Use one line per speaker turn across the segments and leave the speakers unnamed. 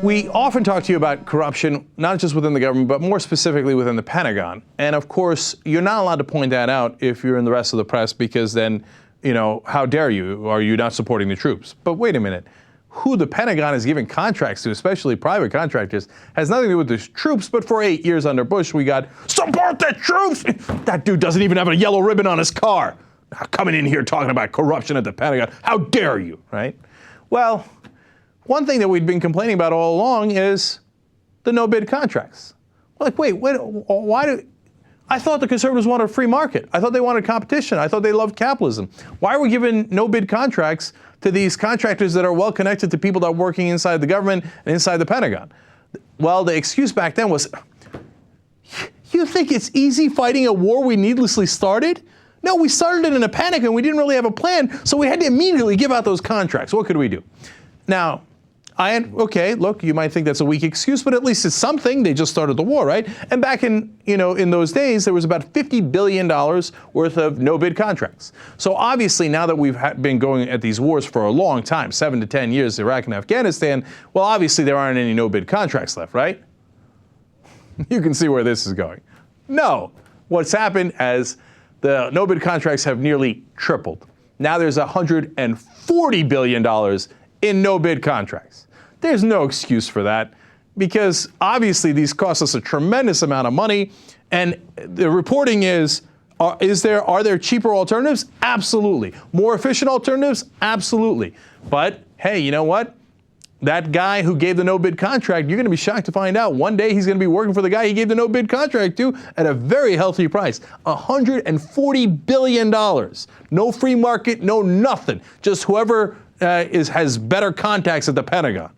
We often talk to you about corruption, not just within the government, but more specifically within the Pentagon. And of course, you're not allowed to point that out if you're in the rest of the press, because then, how dare you? Are you not supporting the troops? But wait a minute. Who the Pentagon is giving contracts to, especially private contractors, has nothing to do with the troops. But for 8 years under Bush, we got support the troops. That dude doesn't even have a yellow ribbon on his car. Coming in here talking about corruption at the Pentagon. How dare you, right? Well, one thing that we'd been complaining about all along is the no-bid contracts. We're like, wait, why do... I thought the conservatives wanted a free market. I thought they wanted competition. I thought they loved capitalism. Why are we giving no-bid contracts to these contractors that are well connected to people that are working inside the government and inside the Pentagon? Well, the excuse back then was, you think it's easy fighting a war we needlessly started? No, we started it in a panic and we didn't really have a plan, so we had to immediately give out those contracts. What could we do? Now, okay, look, you might think that's a weak excuse, but at least it's something. They just started the war, right? And back in those days, there was about $50 billion worth of no-bid contracts. So obviously, now that we've been going at these wars for a long time, 7 to 10 years, Iraq and Afghanistan, well, obviously there aren't any no-bid contracts left, right? You can see where this is going. No, what's happened is the no-bid contracts have nearly tripled. Now there's $140 billion in no-bid contracts. There's no excuse for that, because obviously these cost us a tremendous amount of money, and the reporting is, are there cheaper alternatives? Absolutely. More efficient alternatives? Absolutely. But hey, you know what? That guy who gave the no-bid contract, you're going to be shocked to find out one day he's going to be working for the guy he gave the no-bid contract to at a very healthy price. $140 billion. No free market, no nothing. Just whoever has better contacts at the Pentagon.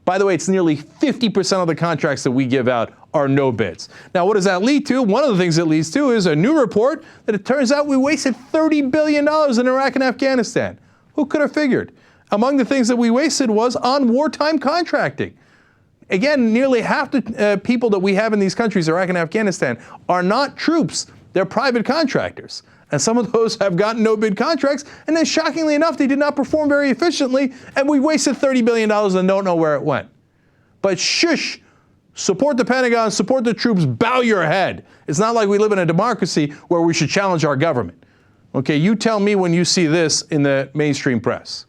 By the way, it's nearly 50% of the contracts that we give out are no bids. Now, what does that lead to? One of the things it leads to is a new report that it turns out we wasted $30 billion in Iraq and Afghanistan. Who could have figured? Among the things that we wasted was on wartime contracting. Again, nearly half the people that we have in these countries, Iraq and Afghanistan, are not troops. They're private contractors. And some of those have gotten no-bid contracts, and then shockingly enough, they did not perform very efficiently, and we wasted $30 billion and don't know where it went. But shush, support the Pentagon, support the troops, bow your head. It's not like we live in a democracy where we should challenge our government. Okay, you tell me when you see this in the mainstream press.